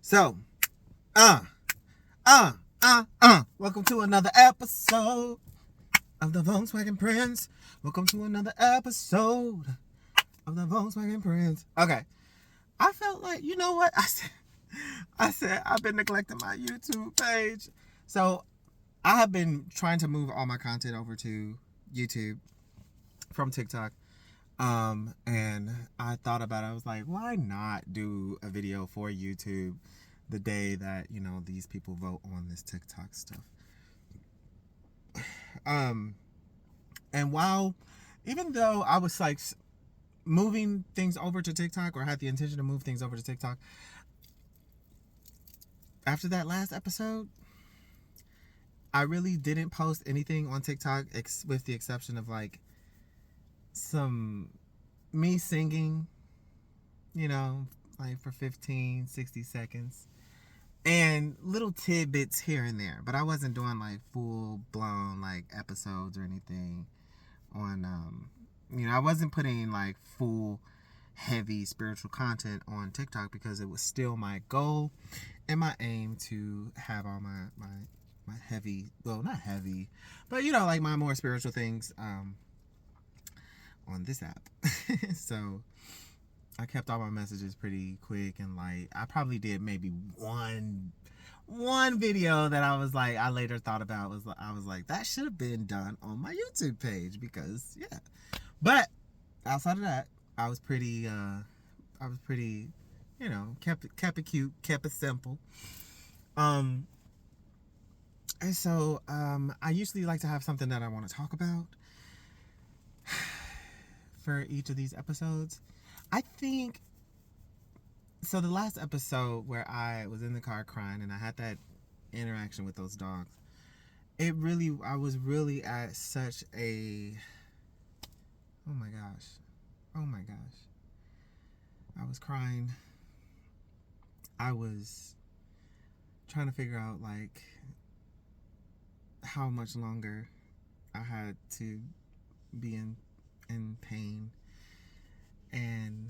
So, welcome to another episode of the Volkswagen Prince. Welcome to another episode of the Volkswagen Prince. Okay, I felt like, you know what? I said I've been neglecting my YouTube page. So, I have been trying to move all my content over to YouTube from TikTok. And I thought about it. I was like, why not do a video for YouTube the day that, these people vote on this TikTok stuff? And even though I was like moving things over to TikTok, or had the intention to move things over to TikTok, after that last episode, I really didn't post anything on TikTok with the exception of like some me singing, like for 15, 60 seconds. And little tidbits here and there. But I wasn't doing like full blown like episodes or anything on I wasn't putting like full heavy spiritual content on TikTok because it was still my goal and my aim to have all my heavy, well, not heavy, but like my more spiritual things on this app. So I kept all my messages pretty quick and light. I probably did maybe one video that I was like, I later thought about I was like, that should have been done on my YouTube page because yeah. But outside of that, I was pretty kept it cute, kept it simple. And so I usually like to have something that I want to talk about for each of these episodes. I think so. The last episode where I was in the car crying and I had that interaction with those dogs, I was really at such a, oh my gosh, I was crying. I was trying to figure out like how much longer I had to be in pain and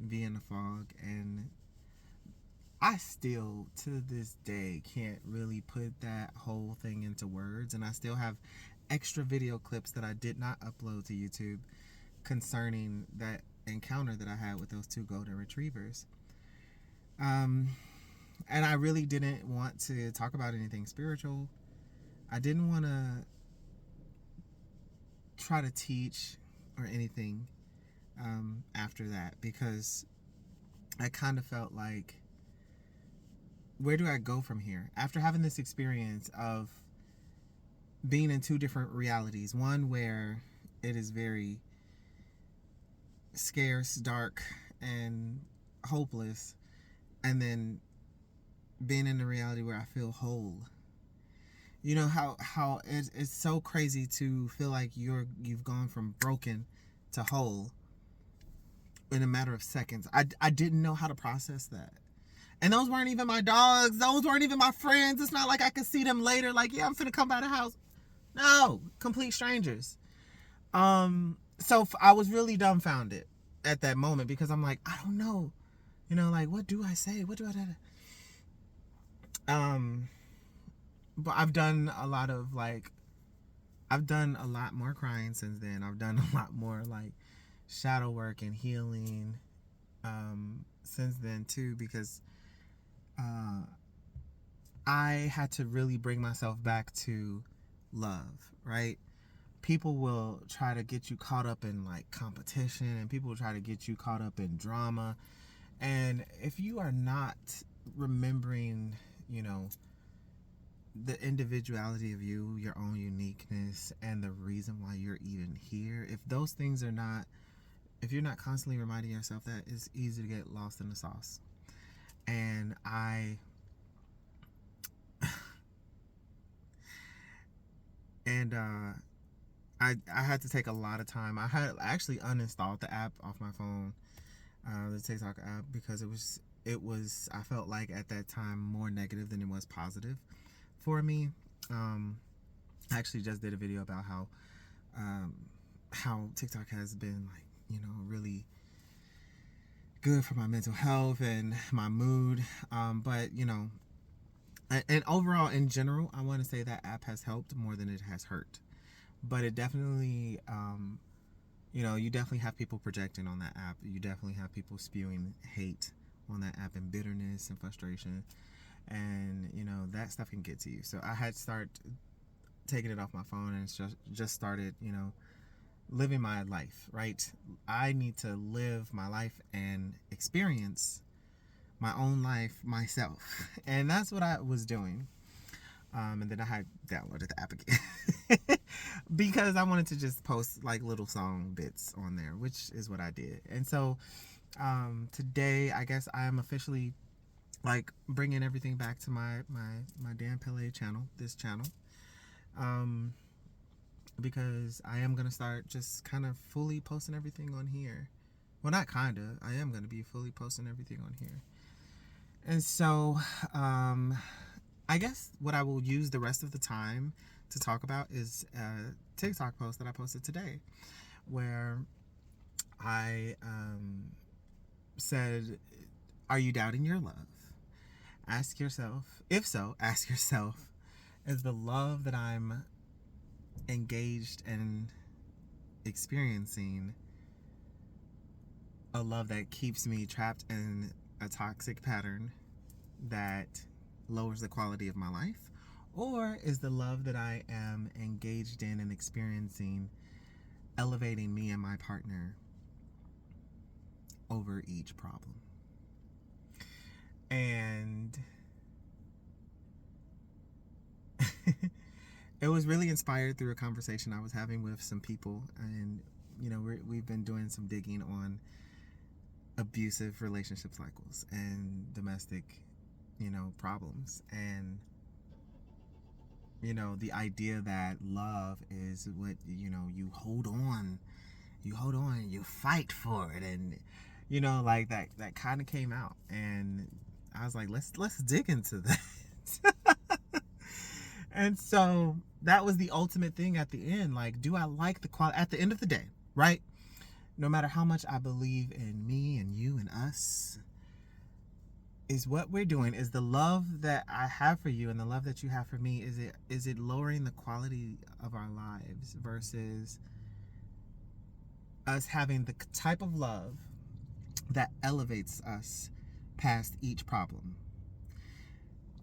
be in the fog, and I still to this day can't really put that whole thing into words, and I still have extra video clips that I did not upload to YouTube concerning that encounter that I had with those two golden retrievers. And I really didn't want to talk about anything spiritual. I didn't want to try to teach or anything after that, because I kind of felt like, where do I go from here? After having this experience of being in two different realities, one where it is very scarce, dark, and hopeless, and then being in a reality where I feel whole. You know how it's so crazy to feel like you've gone from broken to whole in a matter of seconds. I didn't know how to process that. And those weren't even my dogs. Those weren't even my friends. It's not like I could see them later. Like, yeah, I'm finna come by the house. No, complete strangers. So I was really dumbfounded at that moment because I'm like, I don't know. Like, what do I say? What do I do? But I've done a lot more crying since then. I've done a lot more like shadow work and healing since then too, because I had to really bring myself back to love, right? People will try to get you caught up in like competition, and people will try to get you caught up in drama. And if you are not remembering, the individuality of you, your own uniqueness, and the reason why you're even here, if those things are not, if you're not constantly reminding yourself that, it's easy to get lost in the sauce. And I had to take a lot of time. I had actually uninstalled the app off my phone, the TikTok app, because it was I felt like at that time more negative than it was positive for me. I actually just did a video about how TikTok has been like, really good for my mental health and my mood. But and overall, in general, I want to say that app has helped more than it has hurt. But it definitely, you definitely have people projecting on that app. You definitely have people spewing hate on that app and bitterness and frustration. And, that stuff can get to you. So I had to start taking it off my phone and just started, living my life, right? I need to live my life and experience my own life myself. And that's what I was doing. And then I had downloaded the app again because I wanted to just post like little song bits on there, which is what I did. And so today, I guess I am officially like bringing everything back to my Dan Pele channel, this channel, because I am gonna start just kind of fully posting everything on here. Well, not kinda. I am gonna be fully posting everything on here. And so, I guess what I will use the rest of the time to talk about is a TikTok post that I posted today, where I said, "Are you doubting your love? Ask yourself, if so, ask yourself, is the love that I'm engaged and experiencing a love that keeps me trapped in a toxic pattern that lowers the quality of my life? Or is the love that I am engaged in and experiencing elevating me and my partner over each problem?" And it was really inspired through a conversation I was having with some people. And, we've been doing some digging on abusive relationship cycles and domestic, problems. And, the idea that love is what, you hold on, you fight for it. And, like that kind of came out. And I was like, let's dig into that. And so that was the ultimate thing at the end. Like, do I like the quality at the end of the day, right? No matter how much I believe in me and you and us, is what we're doing, is the love that I have for you and the love that you have for me, is it lowering the quality of our lives versus us having the type of love that elevates us past each problem?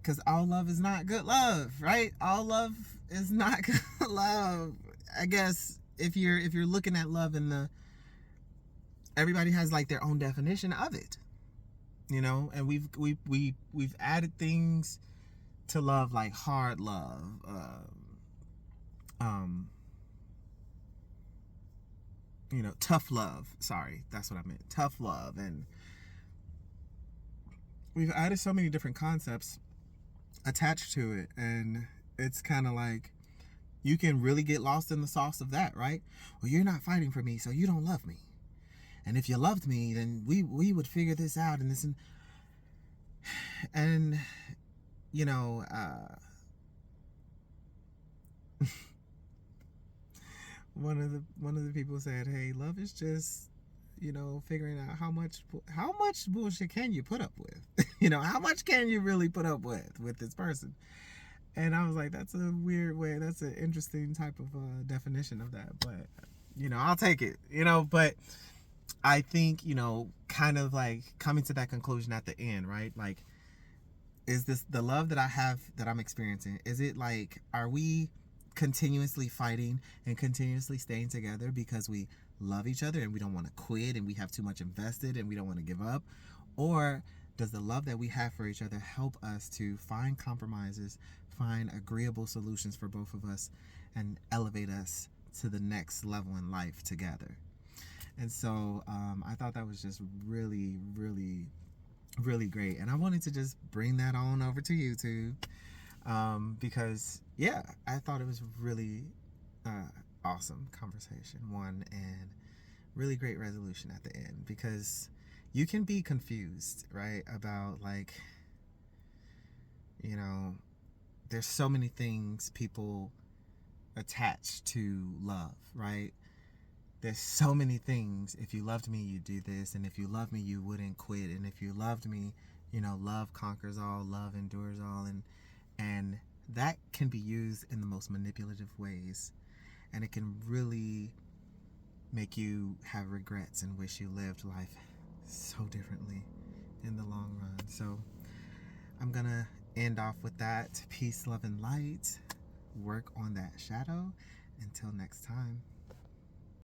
Because all love is not good love, right? All love is not good love. I guess if you're looking at love in everybody has like their own definition of it, and we've added things to love, like hard love, tough love. Sorry, that's what I meant. Tough love. And we've added so many different concepts attached to it, and it's kind of like you can really get lost in the sauce of that, right? Well, you're not fighting for me, so you don't love me. And if you loved me, then we would figure this out and this and one of the people said, "Hey, love is just figuring out how much bullshit can you put up with." How much can you really put up with this person? And I was like, that's a weird way, that's an interesting type of definition of that, but I'll take it. But I think kind of like coming to that conclusion at the end, right? Like, is this the love that I have, that I'm experiencing? Is it like, are we continuously fighting and continuously staying together because we love each other and we don't want to quit and we have too much invested and we don't want to give up? Or does the love that we have for each other help us to find compromises, find agreeable solutions for both of us, and elevate us to the next level in life together? And so I thought that was just really, really, really great. And I wanted to just bring that on over to YouTube because, yeah, I thought it was really awesome conversation, one, and really great resolution at the end, because you can be confused, right, about like, there's so many things people attach to love, right? there's so many things. If you loved me, you'd do this, and if you loved me, you wouldn't quit, and if you loved me, you know, love conquers all, love endures all, and that can be used in the most manipulative ways, and it can really make you have regrets and wish you lived life so differently in the long run. So I'm gonna end off with that. Peace, love, and light. Work on that shadow. Until next time.